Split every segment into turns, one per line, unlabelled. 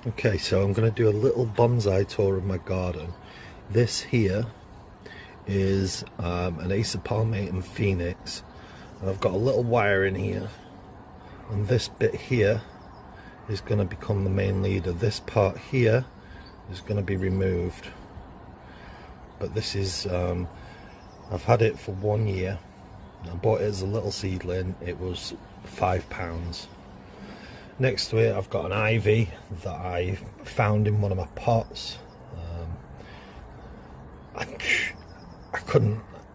Okay, so I'm going to do a little bonsai tour of my garden. This here is an Acer palmatum phoenix. I've got a little wire in here, and this bit here is going to become the main leader. This part here is going to be removed, but this is I've had it for 1 year. I bought it as a little seedling. It was £5. Next to it I've got an ivy that I found in one of my pots. I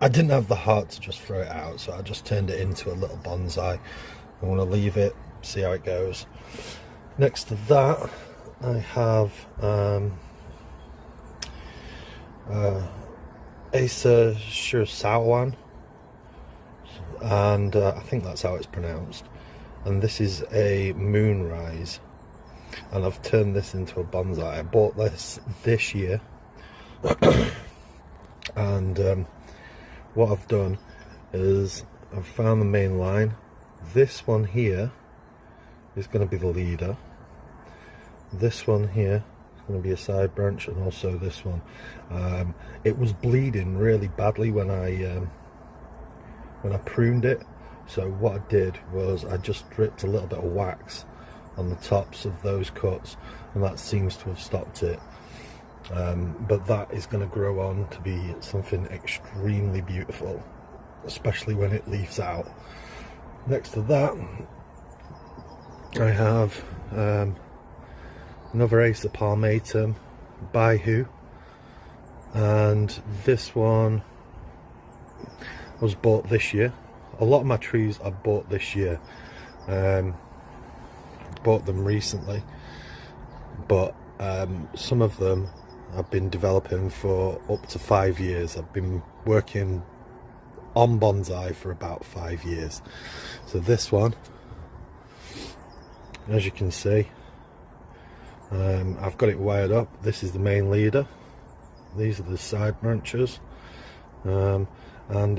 didn't have the heart to just throw it out, so I just turned it into a little bonsai. I want to leave it, see how it goes. Next to that I have Acer shirwasanum, and I think that's how it's pronounced. And this is a Moonrise, and I've turned this into a bonsai. I bought this year, and what I've done is I've found the main line. This one here is going to be the leader. This one here is going to be a side branch, and also this one. It was bleeding really badly when I pruned it. So what I did was I just dripped a little bit of wax on the tops of those cuts, and that seems to have stopped it. But that is going to grow on to be something extremely beautiful, especially when it leaves out. Next to that I have another Acer palmatum Baihu, and this one was bought this year. A lot of my trees I bought this year. Bought them recently, but some of them I've been developing for up to 5 years. I've been working on bonsai for about 5 years. So this one, as you can see, I've got it wired up. This is the main leader. These are the side branches, and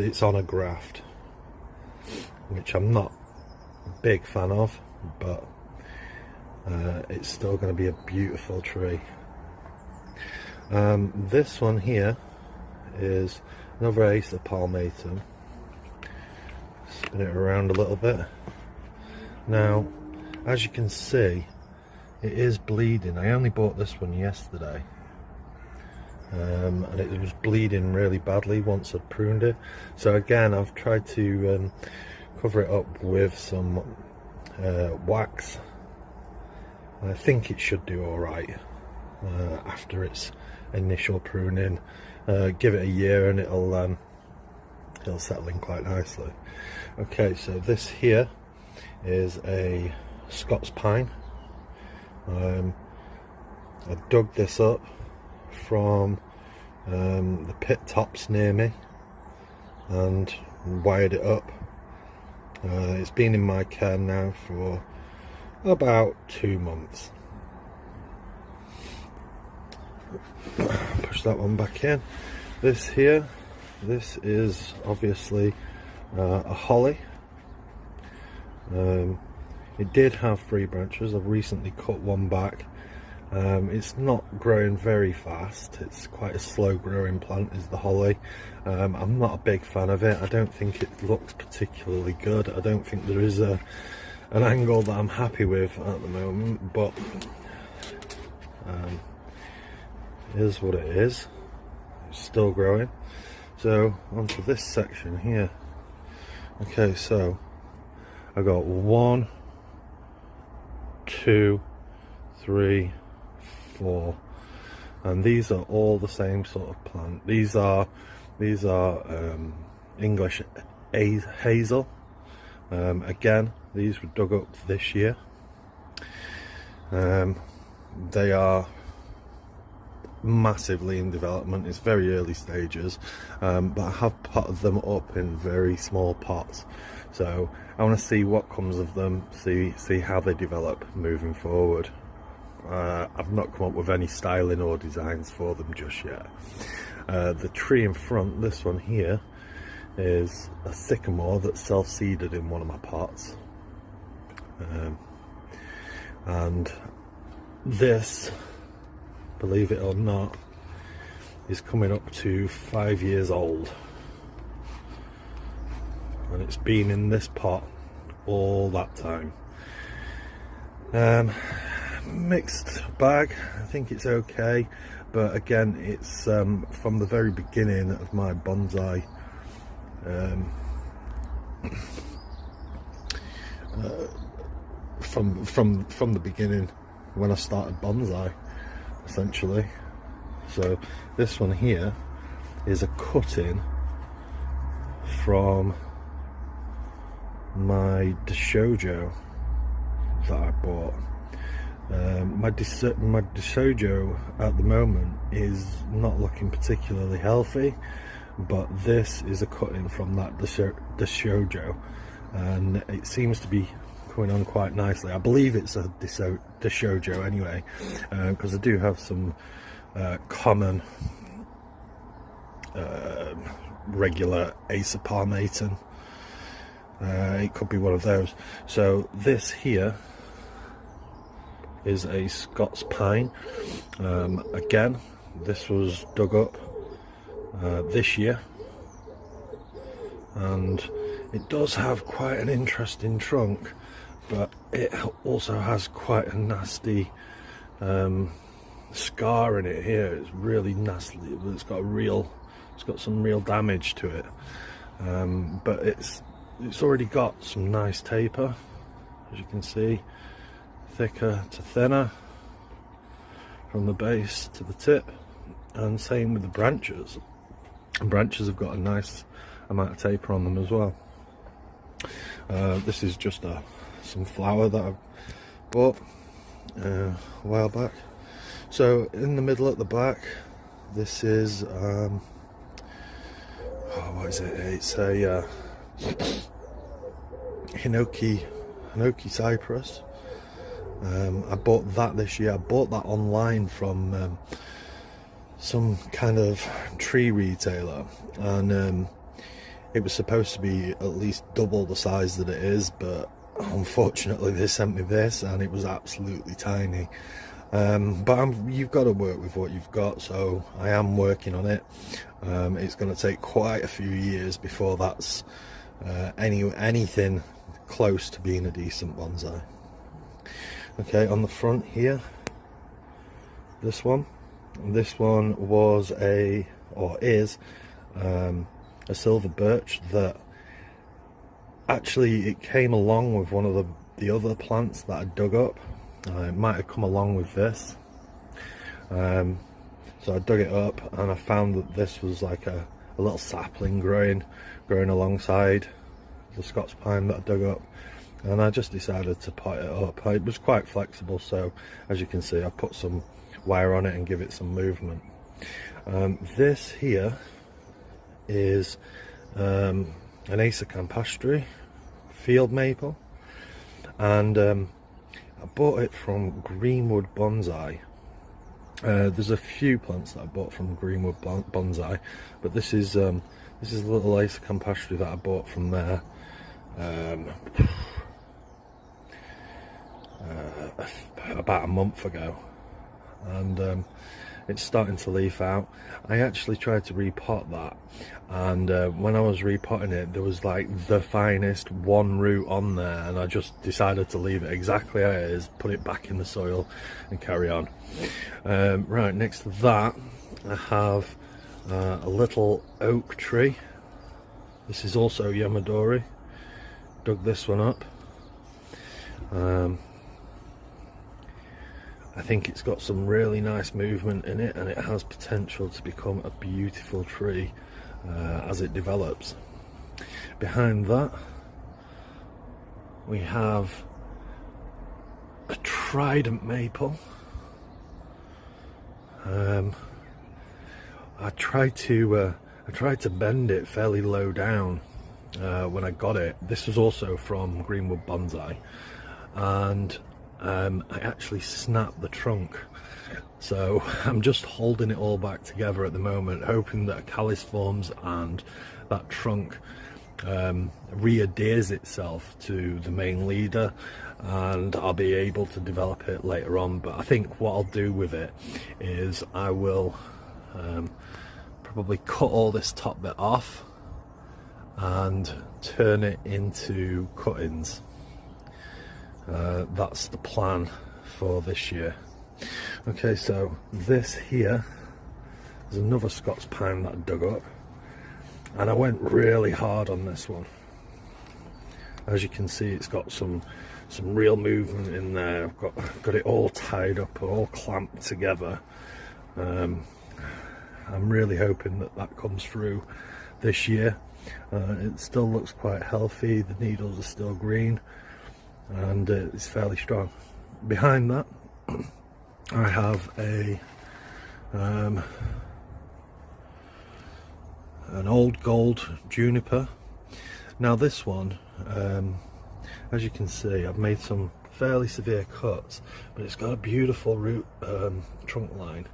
it's on a graft, which I'm not a big fan of, but it's still going to be a beautiful tree. This one here is another Acer palmatum. Spin it around a little bit. Now, as you can see, it is bleeding. I only bought this one yesterday, and it was bleeding really badly once I pruned it. So again, I've tried to cover it up with some wax. I think it should do alright after its initial pruning. Give it a year and it'll settle in quite nicely. Okay, so this here is a Scots pine. I dug this up from the pit tops near me and wired it up. It's been in my care now for about 2 months. Push that one back in. This here, this is obviously a holly. It did have 3 branches. I've recently cut one back. It's not growing very fast. It's quite a slow growing plant, is the holly. I'm not a big fan of it. I don't think it looks particularly good. I don't think there is an angle that I'm happy with at the moment, but it is what it is. It's still growing. So onto this section here. Okay, so I got 1, 2, 3, 4, and these are all the same sort of plant. These are English Hazel. Again, these were dug up this year. They are massively in development. It's very early stages, but I have potted them up in very small pots, so I want to see what comes of them, see how they develop moving forward. I've not come up with any styling or designs for them just yet. The tree in front, this one here, is a sycamore that's self-seeded in one of my pots, and this, believe it or not, is coming up to 5 years old, and it's been in this pot all that time. Mixed bag. I think it's okay, but again, it's from the very beginning of my bonsai from the beginning when I started bonsai, essentially. So this one here is a cutting from my Deshojo that I bought. My Deshojo at the moment is not looking particularly healthy, but this is a cutting from that Deshojo, and it seems to be coming on quite nicely. I believe it's a Deshojo anyway, because I do have some common regular Acer palmatum. It could be one of those. So this here is a Scots pine. Again, this was dug up this year, and it does have quite an interesting trunk, but it also has quite a nasty scar in it here. It's really nasty. It's got some real damage to it, but it's already got some nice taper, as you can see, thicker to thinner from the base to the tip, and same with the branches. And branches have got a nice amount of taper on them as well. This is just some flower that I bought a while back. So in the middle at the back, this is what is it? It's a Hinoki cypress. I bought that this year. I bought that online from some kind of tree retailer, and it was supposed to be at least double the size that it is, but unfortunately they sent me this and it was absolutely tiny. But you've got to work with what you've got, so I am working on it. It's going to take quite a few years before that's anything close to being a decent bonsai. Okay, on the front here, this one was is a silver birch that actually it came along with one of the other plants that I dug up. It might have come along with this, so I dug it up and I found that this was like a little sapling growing alongside the Scots pine that I dug up, and I just decided to pot it up. It was quite flexible, so as you can see I put some wire on it and give it some movement. This here is an Acer campestre field maple, and I bought it from Greenwood Bonsai. There's a few plants that I bought from Greenwood Bonsai, but this is a little Acer campestre that I bought from there about a month ago, and it's starting to leaf out. I actually tried to repot that, and when I was repotting it, there was like the finest one root on there, and I just decided to leave it exactly how it is, put it back in the soil and carry on. Right next to that I have a little oak tree. This is also Yamadori. Dug this one up. I think it's got some really nice movement in it, and it has potential to become a beautiful tree as it develops. Behind that we have a Trident maple. I tried to bend it fairly low down when I got it. This was also from Greenwood Bonsai, and I actually snapped the trunk, so I'm just holding it all back together at the moment, hoping that a callus forms and that trunk re-adheres itself to the main leader, and I'll be able to develop it later on. But I think what I'll do with it is I will probably cut all this top bit off and turn it into cuttings. That's the plan for this year. Okay, so this here is another Scots pine that I dug up, and I went really hard on this one. As you can see, it's got some real movement in there. I've got it all tied up, all clamped together. I'm really hoping that that comes through this year. It still looks quite healthy, the needles are still green, and it's fairly strong. Behind that I have an old gold juniper. Now this one, as you can see, I've made some fairly severe cuts, but it's got a beautiful root trunk line,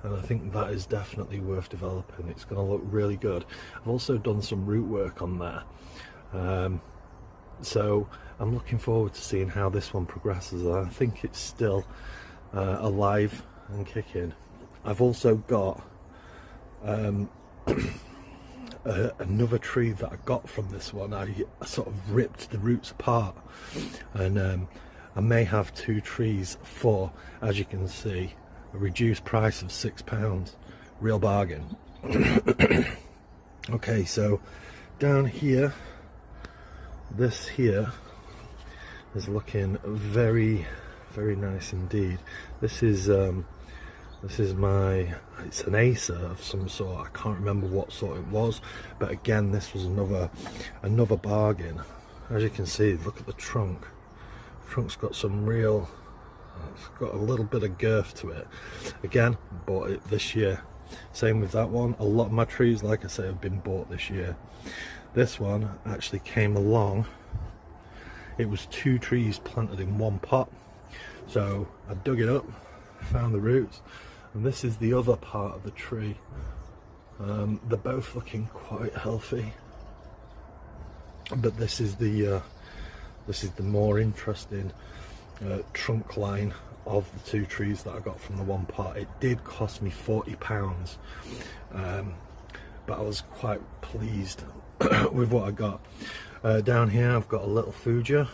and I think that is definitely worth developing. It's going to look really good. I've also done some root work on there, so I'm looking forward to seeing how this one progresses. I think it's still alive and kicking. I've also got another tree that I got from this one. I sort of ripped the roots apart, and I may have two trees for, as you can see, a reduced price of £6. Real bargain. Okay, so down here, this here is looking very, very nice indeed. This is my, it's an Acer of some sort. I can't remember what sort it was, but again, this was another bargain. As you can see, look at the trunk. The trunk's got some real, it's got a little bit of girth to it. Again, bought it this year. Same with that one. A lot of my trees, like I say, have been bought this year. This one actually came along. It was two trees planted in one pot. So I dug it up, found the roots, and this is the other part of the tree. They're both looking quite healthy, but this is the more interesting trunk line of the two trees that I got from the one pot. It did cost me £40, but I was quite pleased with what I got. Down here I've got a little Fuja.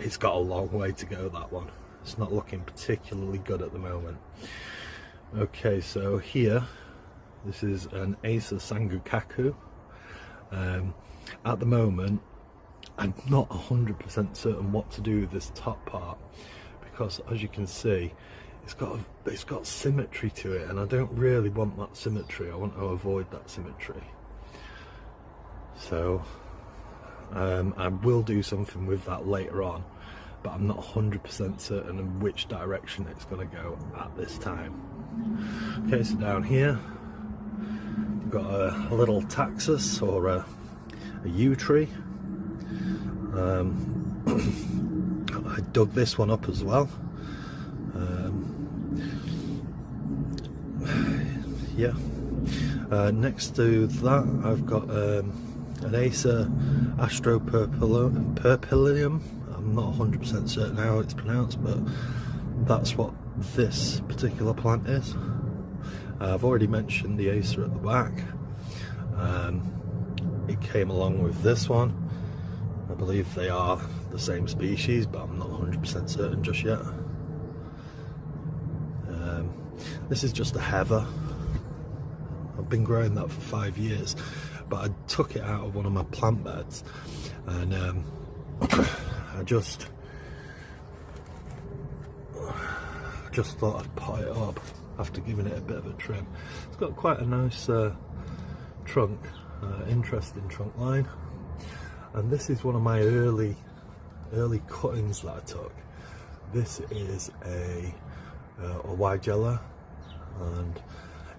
It's got a long way to go, that one. It's not looking particularly good at the moment. Okay, so here, this is an Acer Sangukaku. At the moment, I'm not 100% certain what to do with this top part, because as you can see, it's got symmetry to it, and I don't really want that symmetry. I want to avoid that symmetry. So I will do something with that later on, but I'm not 100% certain in which direction it's going to go at this time. Okay, so down here we've got a little taxus, or a yew tree. I dug this one up as well. Yeah. Next to that I've got an Acer Purpuleum. I'm not 100% certain how it's pronounced, but that's what this particular plant is. I've already mentioned the Acer at the back. It came along with this one. I believe they are the same species, but I'm not 100% certain just yet. This is just a heather. I've been growing that for 5 years, but I took it out of one of my plant beds, and I just thought I'd pot it up after giving it a bit of a trim. It's got quite a nice trunk, interesting trunk line, and this is one of my early cuttings that I took. This is a Weigela, and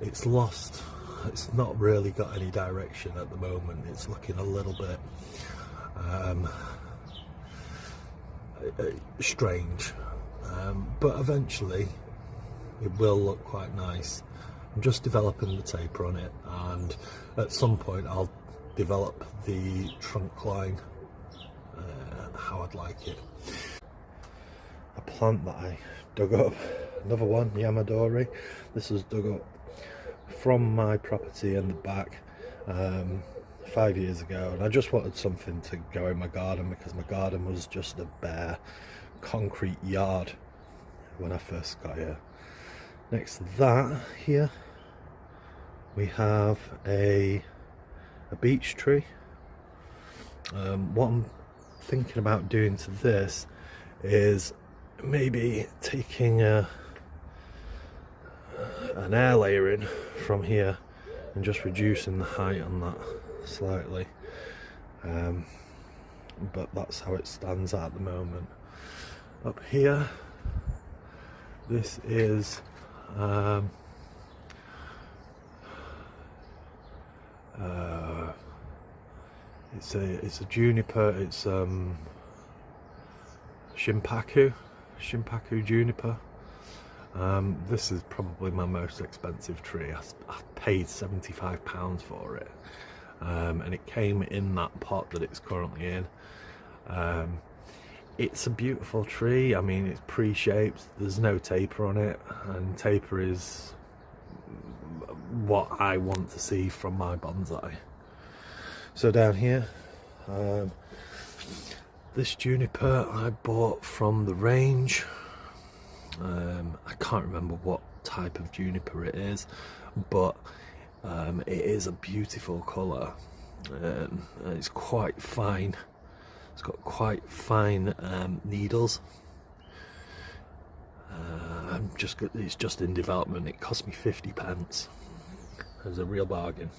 it's lost. It's not really got any direction at the moment. It's looking a little bit strange, but eventually it will look quite nice. I'm just developing the taper on it, and at some point I'll develop the trunk line how I'd like it. A plant that I dug up, another one, Yamadori. This was dug up from my property in the back 5 years ago, and I just wanted something to go in my garden because my garden was just a bare concrete yard when I first got here. Next to that here we have a beech tree. What I'm thinking about doing to this is maybe taking an air layering from here and just reducing the height on that slightly, but that's how it stands at the moment. Up here, this is it's a juniper. It's Shimpaku juniper. This is probably my most expensive tree. I paid £75 for it, and it came in that pot that it's currently in. It's a beautiful tree. I mean, it's pre-shaped, there's no taper on it, and taper is what I want to see from my bonsai. So down here, this juniper I bought from the range. I can't remember what type of juniper it is, but it is a beautiful colour. It's quite fine. It's got quite fine needles. It's just in development. It cost me 50p. It was a real bargain.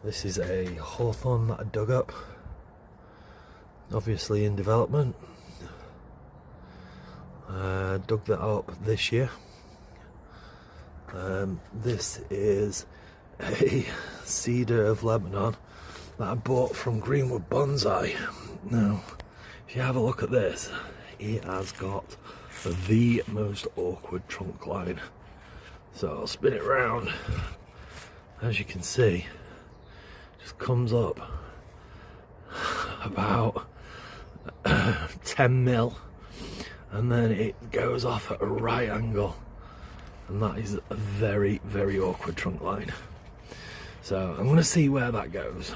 This is a Hawthorn that I dug up, obviously in development. Dug that up this year. This is a Cedar of Lebanon that I bought from Greenwood Bonsai. Now, if you have a look at this, it has got the most awkward trunk line. So I'll spin it round. As you can see, it just comes up about 10 mil, and then it goes off at a right angle, and that is a very, very awkward trunk line. So I'm going to see where that goes.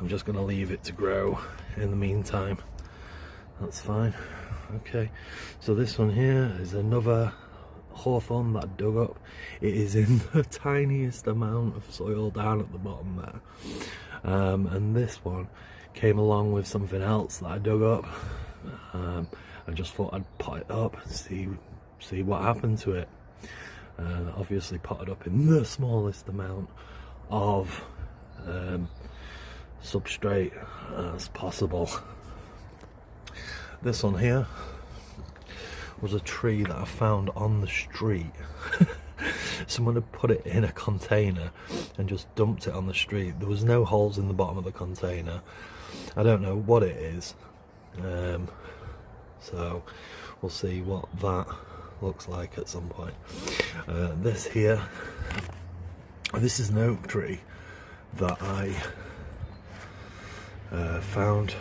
I'm just going to leave it to grow in the meantime. That's fine. Okay, so this one here is another Hawthorn that I dug up. It is in the tiniest amount of soil down at the bottom there, and this one came along with something else that I dug up. I just thought I'd pot it up and see what happened to it. Obviously potted up in the smallest amount of substrate as possible. This one here was a tree that I found on the street. Someone had put it in a container and just dumped it on the street. There was no holes in the bottom of the container. I don't know what it is, so we'll see what that looks like at some point. This here, this is an oak tree that I found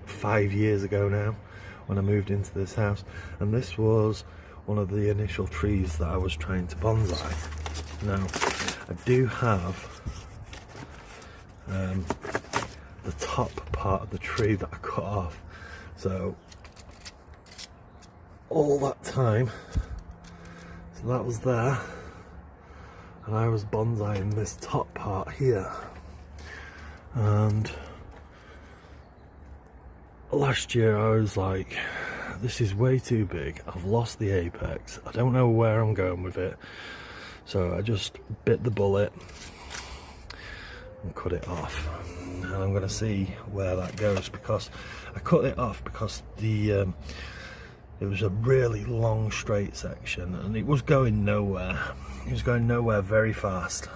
5 years ago now when I moved into this house, and this was one of the initial trees that I was trying to bonsai. Now I do have the top part of the tree that I cut off, so all that time, so that was there, and I was bonsaiing this top part here, and last year I was like, this is way too big, I've lost the apex, I don't know where I'm going with it, so I just bit the bullet and cut it off, and I'm going to see where that goes, because I cut it off because the it was a really long straight section and it was going nowhere. It was going nowhere very fast,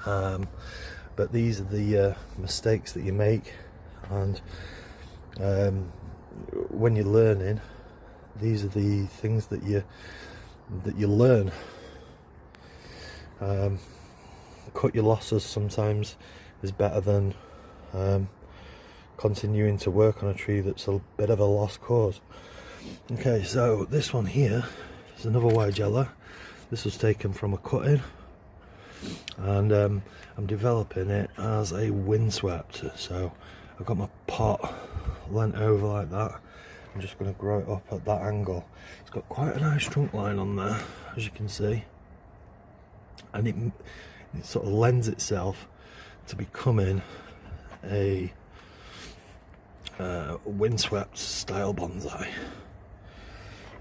but these are the mistakes that you make, and when you're learning, these are the things that you learn. cut your losses sometimes is better than continuing to work on a tree that's a bit of a lost cause. Okay, so this one here is another Weigela. This was taken from a cutting, and I'm developing it as a windswept. So I've got my pot leant over like that. I'm just going to grow it up at that angle. It's got quite a nice trunk line on there, as you can see, and it sort of lends itself to becoming a windswept style bonsai.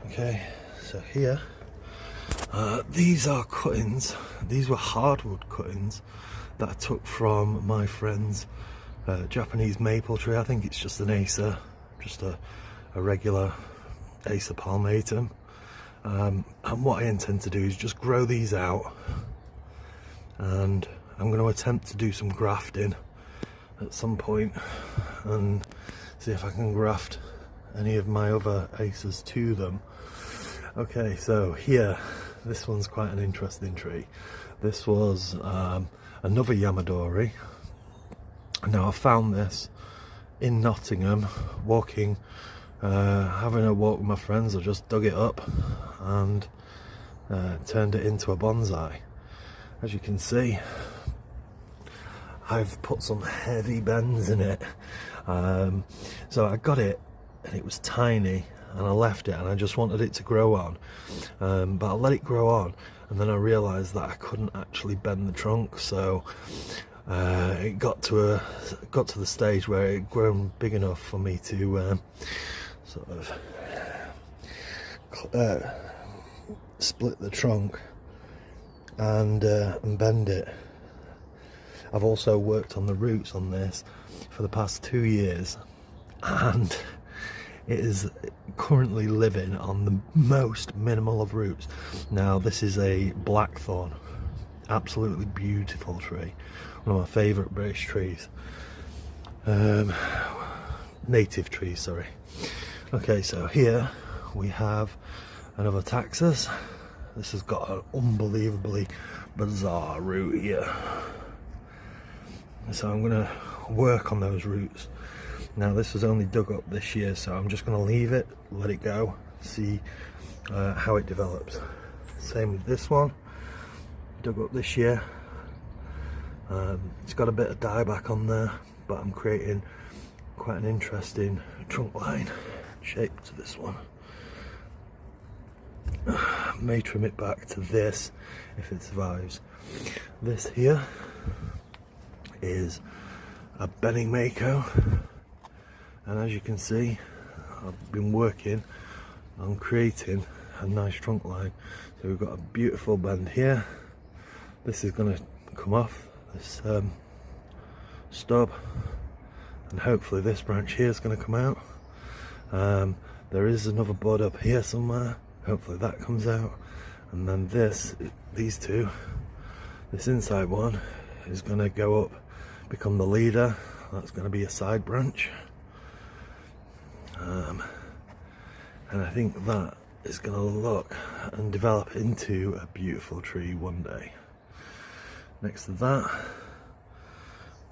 Okay, so here, these are cuttings. These were hardwood cuttings that I took from my friend's Japanese maple tree. I think it's just an Acer, just a regular Acer palmatum. And what I intend to do is just grow these out, and I'm going to attempt to do some grafting at some point and see if I can graft any of my other Acers to them. Okay, so here, this one's quite an interesting tree. This was another Yamadori. Now I found this in Nottingham, walking, having a walk with my friends. I just dug it up and turned it into a bonsai. As you can see, I've put some heavy bends in it. So I got it and it was tiny, and I left it, and I just wanted it to grow on, but I let it grow on, and then I realized that I couldn't actually bend the trunk. So it got to the stage where it had grown big enough for me to sort of split the trunk and bend it. I've also worked on the roots on this for the past 2 years, and it is currently living on the most minimal of roots. Now this is a Blackthorn, absolutely beautiful tree, one of my favourite British trees, native trees, sorry. Okay, so here we have another taxus. This has got an unbelievably bizarre root here, so I'm going to work on those roots. Now this was only dug up this year, so I'm just going to leave it, let it go, see how it develops. Same with this one, dug up this year. It's got a bit of dieback on there, but I'm creating quite an interesting trunk line shape to this one. May trim it back to this if it survives. This here is a Beni Maiko, and as you can see, I've been working on creating a nice trunk line. So we've got a beautiful bend here. This is going to come off this stub, and hopefully this branch here is going to come out. There is another bud up here somewhere, hopefully that comes out, and then these two, this inside one is going to go up, become the leader. That's going to be a side branch, and I think that is going to look and develop into a beautiful tree one day. Next to that,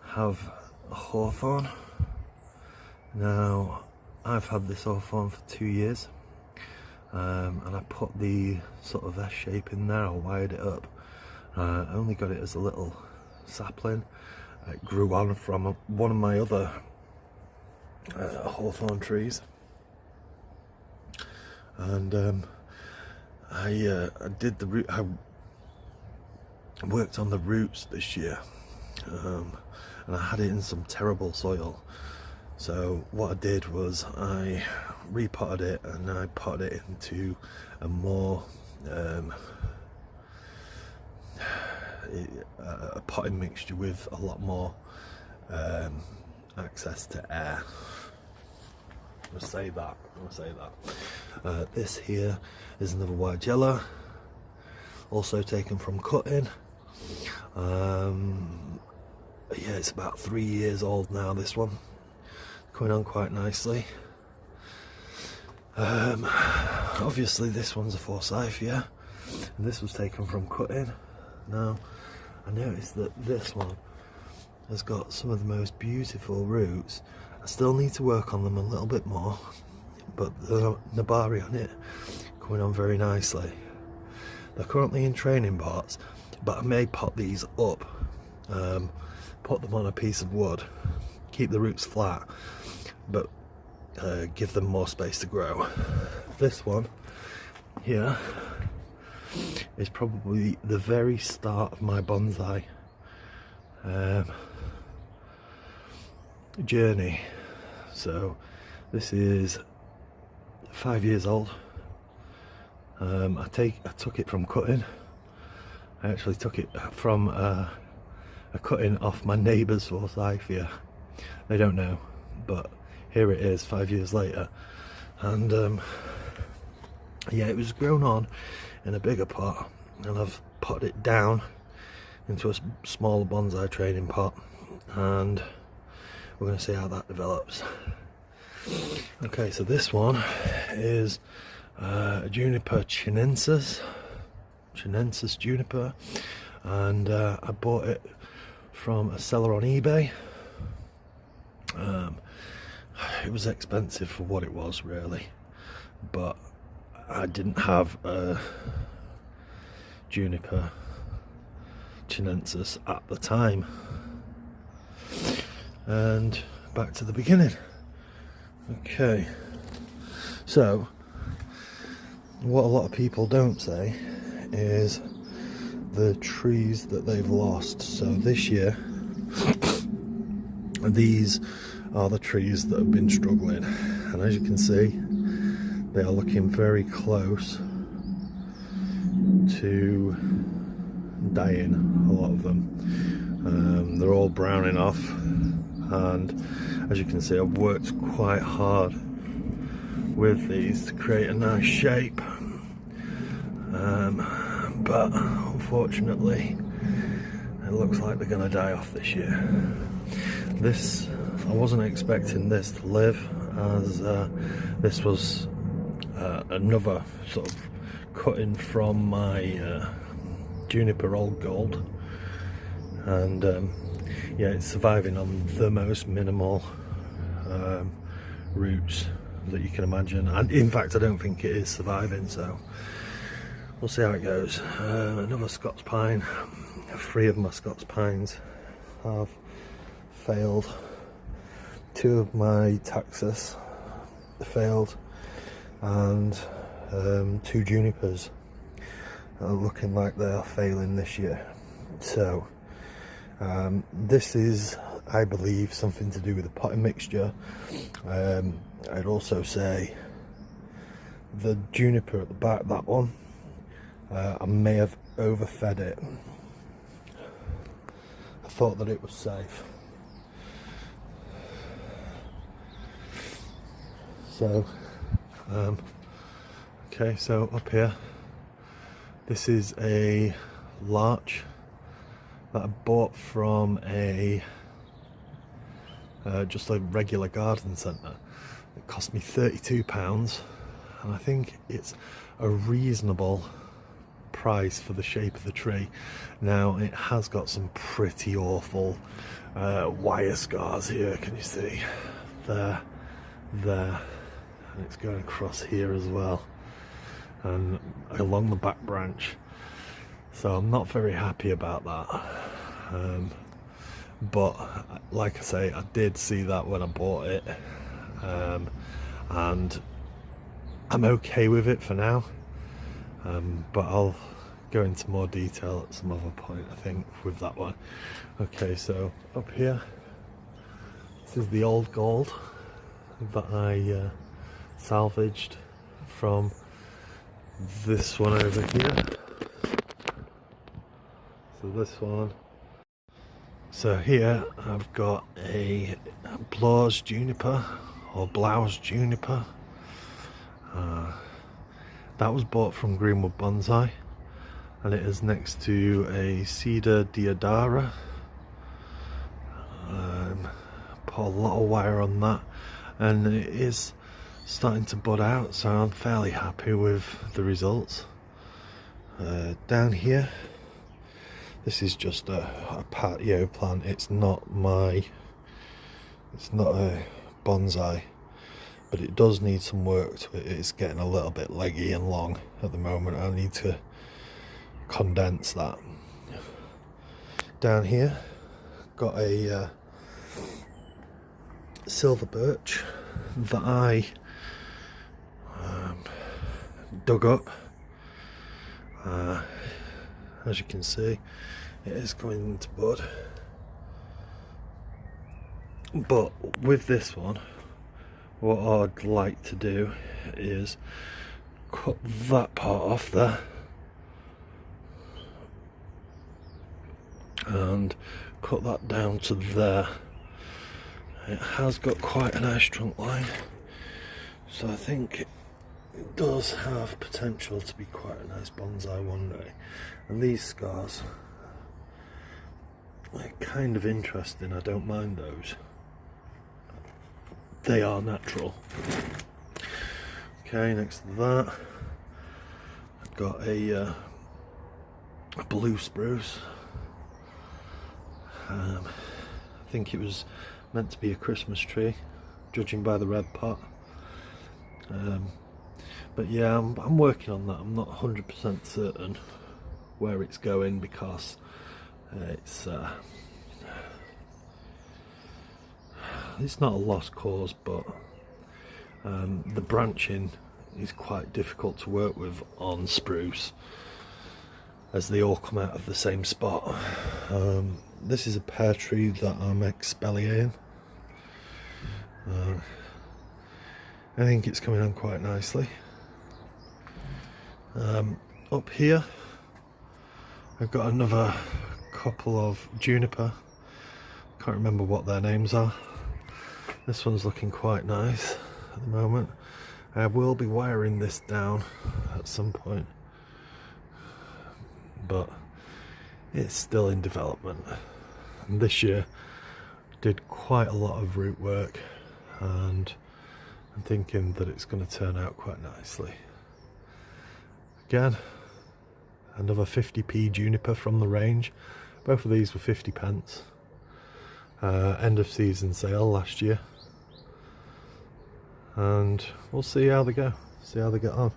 have a Hawthorn. Now I've had this Hawthorn for 2 years, and I put the sort of S shape in there. I wired it up. I only got it as a little sapling. It grew on from one of my other Hawthorn trees, and I did the root. I worked on the roots this year, and I had it in some terrible soil. So what I did was I repotted it, and I potted it into a more a potting mixture with a lot more access to air. I'm gonna say that. This here is another Weigela, also taken from cutting. Yeah, it's about 3 years old now, this one. Coming on quite nicely. Obviously this one's a Forsythia, and this was taken from cutting. Now I noticed that this one has got some of the most beautiful roots. I still need to work on them a little bit more, but the nabari on it coming on very nicely. They're currently in training pots, but I may pot these up, put them on a piece of wood, keep the roots flat, but give them more space to grow. This one here is probably the very start of my bonsai journey. So this is 5 years old. I took it from cutting. I actually took it from a cutting off my neighbour's forsythia. They don't know, but here it is 5 years later, and yeah, it was grown on in a bigger pot, and I've potted it down into a smaller bonsai training pot, and we're going to see how that develops. Okay, so this one is a Juniper chinensis juniper, and I bought it from a seller on eBay. It was expensive for what it was, really, but I didn't have a Juniper chinensis at the time. And back to the beginning. Okay, so what a lot of people don't say is the trees that they've lost. So this year, these are the trees that have been struggling, and as you can see, they are looking very close to dying, a lot of them. They're all browning off, and as you can see, I've worked quite hard with these to create a nice shape, but unfortunately it looks like they're going to die off this year. This, I wasn't expecting this to live, as this was another sort of cutting from my Juniper Old Gold, and yeah, it's surviving on the most minimal roots that you can imagine, and in fact I don't think it is surviving, so we'll see how it goes. Another Scots pine. 3 of my Scots pines have failed. 2 of my taxus failed, and 2 junipers are looking like they are failing this year. So this is, I believe, something to do with the potting mixture. I'd also say the juniper at the back, that one, I may have overfed it. I thought that it was safe. So okay, so up here, this is a larch that I bought from a just a regular garden centre. It cost me £32, and I think it's a reasonable price for the shape of the tree. Now, it has got some pretty awful wire scars here. Can you see? There, and it's going across here as well, and along the back branch. So I'm not very happy about that. But like I say, I did see that when I bought it, and I'm okay with it for now. But I'll go into more detail at some other point, I think, with that one. Okay, so up here, this is the old gold that I salvaged from this one over here. So this one. So here I've got a Blaaws juniper, or Blaaws juniper. That was bought from Greenwood Bonsai, and it is next to a Cedar Deodar. Put a lot of wire on that, and it is starting to bud out, so I'm fairly happy with the results. Down here This is just a patio plant. It's not a bonsai, but it does need some work to it. It's getting a little bit leggy and long at the moment. I need to condense that. Down here, got a silver birch that I dug up. As you can see, it is going into bud. But with this one, what I'd like to do is cut that part off there and cut that down to there. It has got quite a nice trunk line, so I think it does have potential to be quite a nice bonsai one day. And these scars are kind of interesting. I don't mind those. They are natural. Okay, next to that, I've got a blue spruce. I think it was meant to be a Christmas tree, judging by the red pot. But yeah, I'm working on that. I'm not 100% certain where it's going, because it's not a lost cause, but the branching is quite difficult to work with on spruce, as they all come out of the same spot. This is a pear tree that I'm exfoliating. I think it's coming on quite nicely. Up here I've got another couple of Juniper. Can't remember what their names are. This one's looking quite nice at the moment. I will be wiring this down at some point, but it's still in development. And this year did quite a lot of root work, and I'm thinking that it's going to turn out quite nicely. Again, another 50p Juniper from the range. Both of these were 50p. End of season sale last year. And we'll see how they go, see how they get on.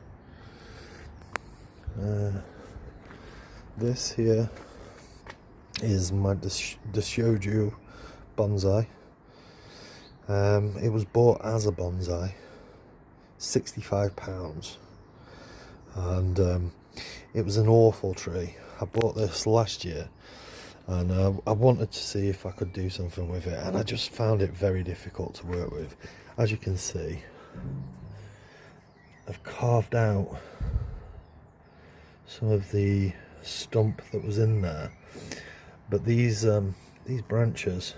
This here is my Deshojo bonsai. It was bought as a bonsai, £65, and it was an awful tree. I bought this last year, and I wanted to see if I could do something with it, and I just found it very difficult to work with. As you can see, I've carved out some of the stump that was in there, but these branches,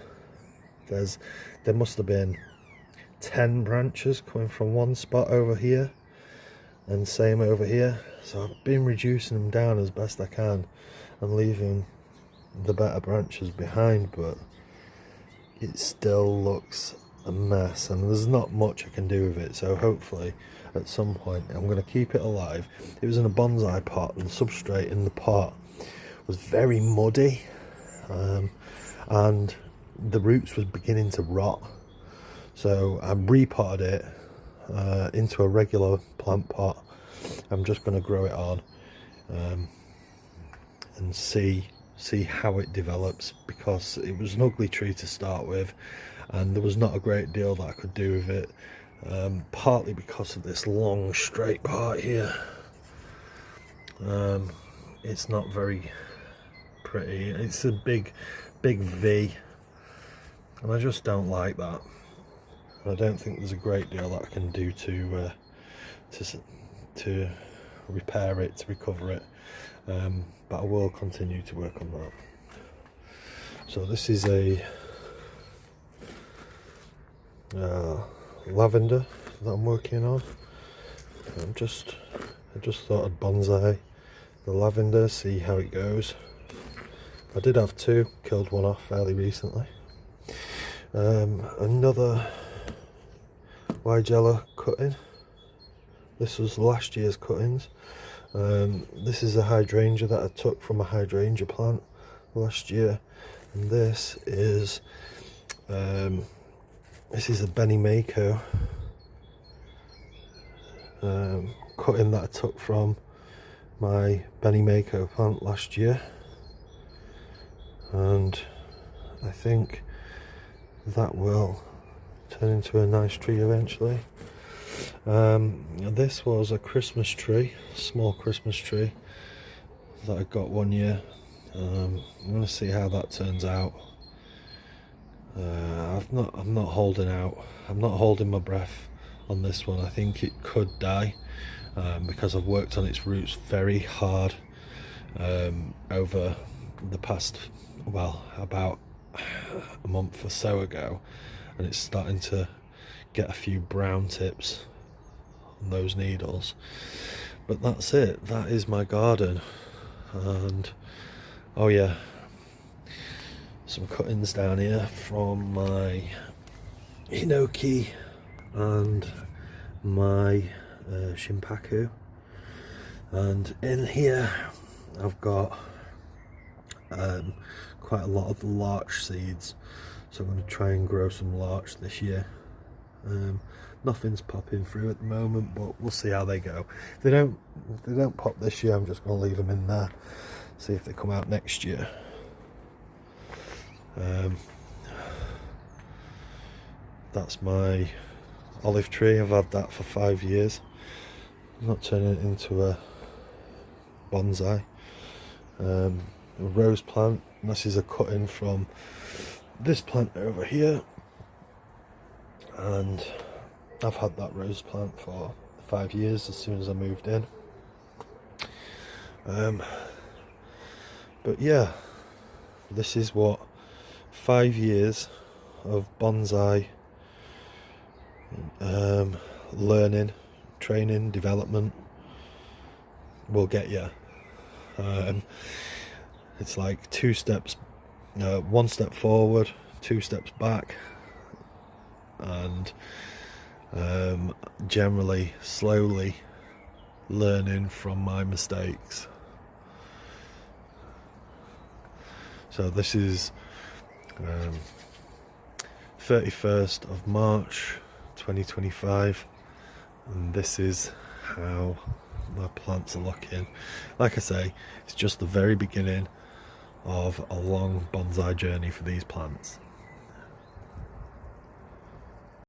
there must have been 10 branches coming from one spot over here, and same over here. So I've been reducing them down as best I can and leaving the better branches behind, but it still looks a mess, and there's not much I can do with it. So hopefully at some point I'm going to keep it alive. It was in a bonsai pot, and the substrate in the pot was very muddy, and the roots was beginning to rot. So I repotted it into a regular plant pot. I'm just going to grow it on and see how it develops, because it was an ugly tree to start with, and there was not a great deal that I could do with it, partly because of this long straight part here. It's not very pretty. It's a big V, and I just don't like that. I don't think there's a great deal that I can do to repair it, to recover it, but I will continue to work on that. So this is a lavender that I'm working on. I just thought I'd bonsai the lavender, see how it goes. I did have two, killed one off fairly recently. Another Weigela cutting. This was last year's cuttings. This is a hydrangea that I took from a hydrangea plant last year, and this is a Beni Maiko cutting that I took from my Beni Maiko plant last year, and I think that will turn into a nice tree eventually. This was a Christmas tree, small Christmas tree that I got one year. I'm going to see how that turns out. I'm not holding out. I'm not holding my breath on this one. I think it could die because I've worked on its roots very hard over the past, well, about a month or so ago, and it's starting to get a few brown tips on those needles. But that's it. That is my garden. And oh yeah, some cuttings down here from my Hinoki and my Shimpaku, and in here I've got quite a lot of larch seeds, so I'm going to try and grow some larch this year. Nothing's popping through at the moment, but we'll see how they go. If they don't pop this year, I'm just going to leave them in there, see if they come out next year. That's my olive tree. I've had that for 5 years. I'm not turning it into a bonsai. A rose plant. This is a cutting from this plant over here, and I've had that rose plant for 5 years as soon as I moved in. But yeah, this is what 5 years of bonsai learning, training, development will get you. It's like 2 steps, 1 step forward, 2 steps back, and generally slowly learning from my mistakes. So this is 31st of March 2025, and this is how my plants are looking. Like I say, it's just the very beginning of a long bonsai journey for these plants.